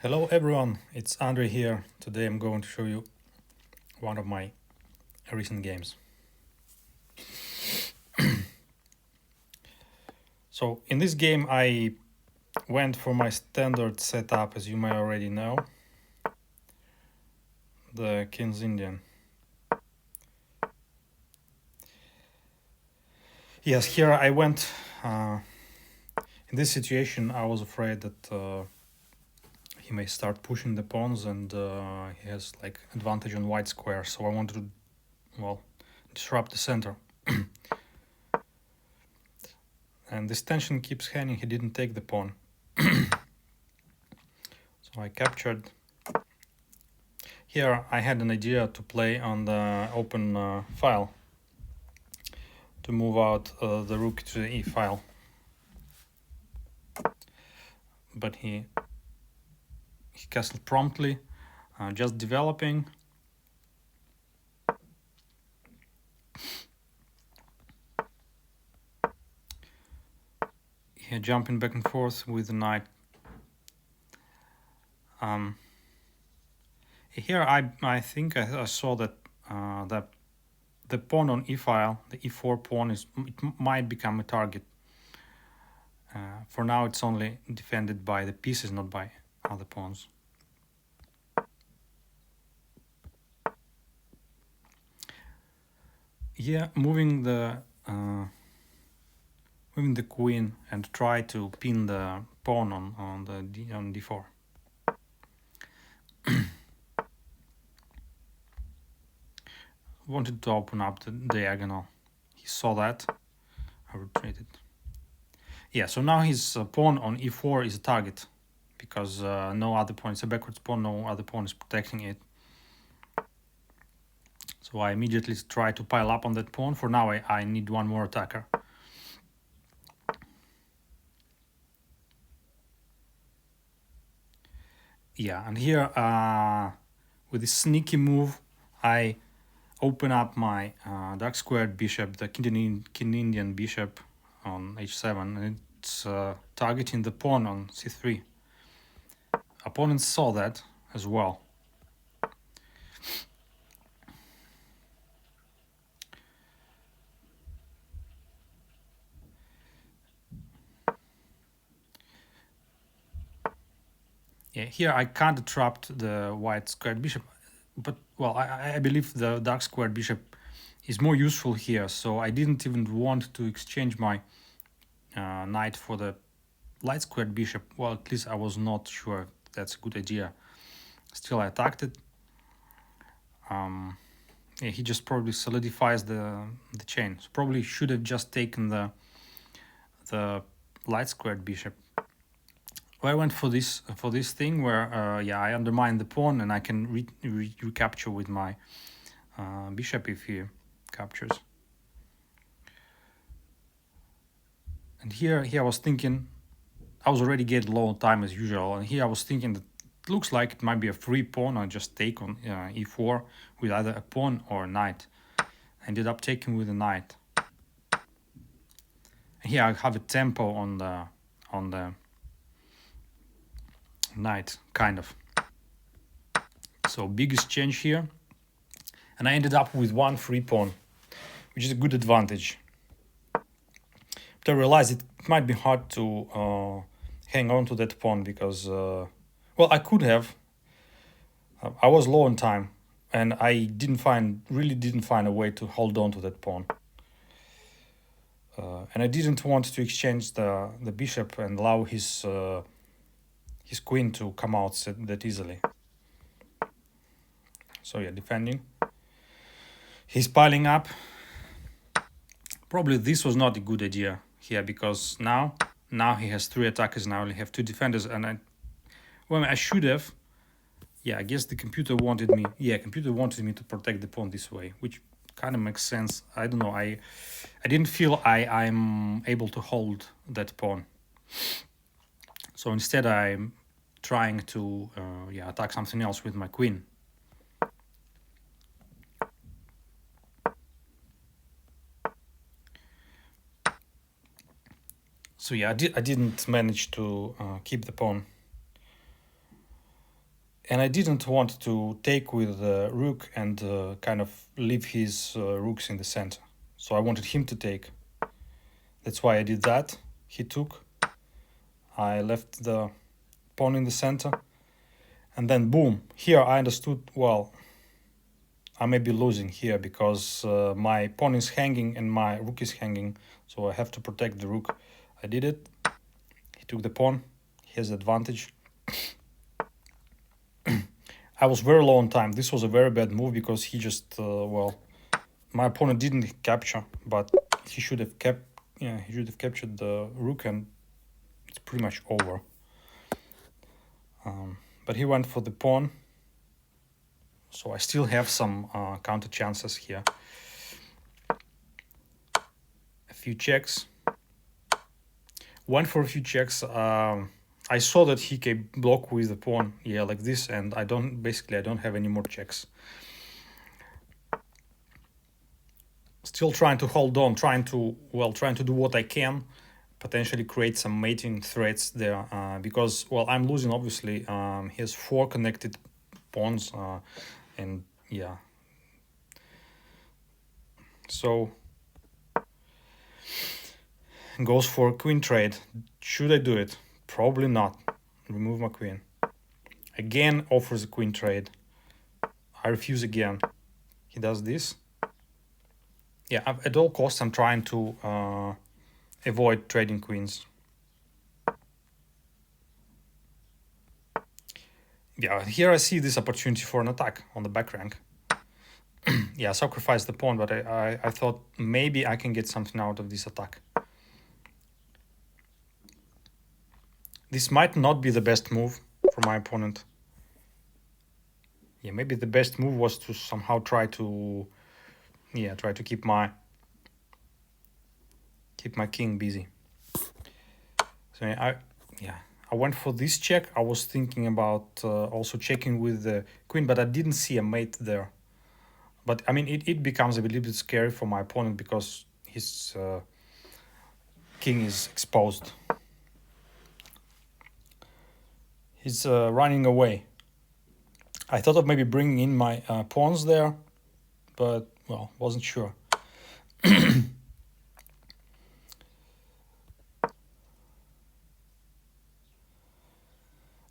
Hello everyone, it's Andre here. Today I'm going to show you one of my recent games. So in this game I went for my standard setup, as you may already know, the King's Indian. Yes, here I went, in this situation I was afraid that he may start pushing the pawns and he has like advantage on white square, so I wanted to, well, disrupt the center. And this tension keeps hanging, he didn't take the pawn. So I captured. Here I had an idea to play on the open file, to move out the rook to the e file. But he castled promptly, just developing. Here jumping back and forth with the knight. Here I think I saw that the pawn on e file, the e4 pawn, might become a target. For now it's only defended by the pieces, not by other pawns. Yeah, moving the queen and try to pin the pawn on d4. Wanted to open up the diagonal. He saw that. I retreated. Yeah, so now his pawn on e4 is a target, because no other pawn, it's a backwards pawn, no other pawn is protecting it. So I immediately try to pile up on that pawn. For now I need one more attacker. Yeah, and here with this sneaky move I open up my dark squared bishop, the King Indian bishop on h7, and it's targeting the pawn on c3. Opponents saw that as well. Yeah, here I can't trapped the white squared bishop, but well, I believe the dark squared bishop is more useful here, so I didn't even want to exchange my knight for the light squared bishop. Well, at least I was not sure that's a good idea. Still I attacked it. Yeah, he just probably solidifies the chain. So probably should have just taken the light squared bishop. Well, I went for this thing where yeah, I undermine the pawn and I can recapture with my bishop if he captures. And here I was thinking, I was already getting low on time as usual, and here I was thinking that it looks like it might be a free pawn. I just take on e4 with either a pawn or a knight. I ended up taking with a knight. And here I have a tempo on the knight, kind of. So biggest change here, and I ended up with one free pawn, which is a good advantage. But I realized it might be hard to hang on to that pawn because, well, I could have. I was low on time, and I really didn't find a way to hold on to that pawn. And I didn't want to exchange the bishop and allow his queen to come out that easily. So yeah, defending. He's piling up. Probably this was not a good idea here, because now he has 3 attackers and I only have 2 defenders, and I should have. Yeah, I guess the computer wanted me. Yeah, computer wanted me to protect the pawn this way, which kind of makes sense. I don't know. I didn't feel I'm able to hold that pawn. So instead, I'm trying to yeah, attack something else with my queen. So yeah, I didn't manage to keep the pawn. And I didn't want to take with rook and kind of leave his rooks in the center. So I wanted him to take. That's why I did that. He took. I left the pawn in the center. And then boom, here I understood, well, I may be losing here because my pawn is hanging and my rook is hanging. So I have to protect the rook. I did it. He took the pawn. He has the advantage. I was very low on time. This was a very bad move because he just, well, my opponent didn't capture, but he should have he should have captured the rook and it's pretty much over. But he went for the pawn. So I still have some counter chances here. A few checks. Went for a few checks. I saw that he can block with the pawn, yeah, like this, and I don't have any more checks. Still trying to hold on, trying to do what I can, potentially create some mating threats there, because, well, I'm losing, obviously. He has 4 connected pawns, and yeah. So goes for queen trade. Should I do it? Probably not. Remove my queen. Again offers a queen trade. I refuse again. He does this. Yeah, at all costs I'm trying to avoid trading queens. Yeah, here I see this opportunity for an attack on the back rank. Yeah, sacrifice the pawn, but I thought maybe I can get something out of this attack. This might not be the best move for my opponent. Yeah, maybe the best move was to somehow try to keep my king busy. So I went for this check. I was thinking about also checking with the queen, but I didn't see a mate there. But I mean, it becomes a little bit scary for my opponent because his king is exposed. He's running away. I thought of maybe bringing in my pawns there, but, well, wasn't sure.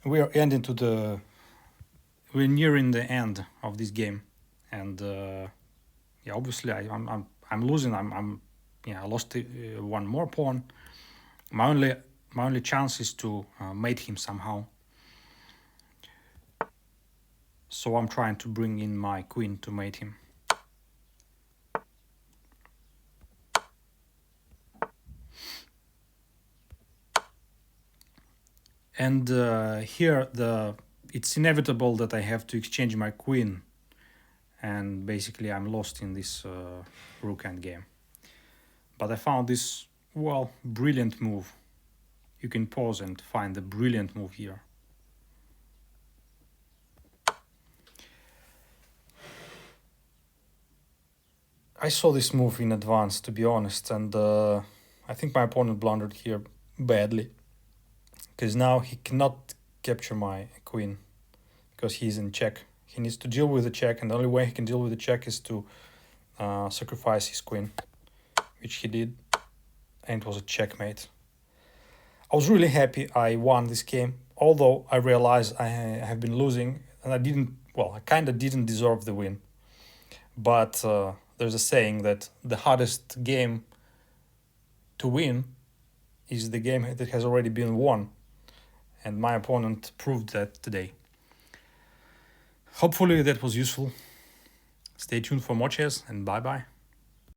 We're nearing the end of this game, and yeah, obviously I'm losing. I lost one more pawn. My only chance is to mate him somehow. So I'm trying to bring in my queen to mate him. And here it's inevitable that I have to exchange my queen, and basically I'm lost in this rook endgame. But I found this, well, brilliant move. You can pause and find the brilliant move here. I saw this move in advance, to be honest, and I think my opponent blundered here badly, because now he cannot capture my queen because he's in check. He needs to deal with the check, and the only way he can deal with the check is to sacrifice his queen, which he did, and it was a checkmate. I was really happy I won this game, although I realized I have been losing, and I kind of didn't deserve the win. But there's a saying that the hardest game to win is the game that has already been won, and my opponent proved that today. Hopefully that was useful. Stay tuned for more chess, and bye-bye.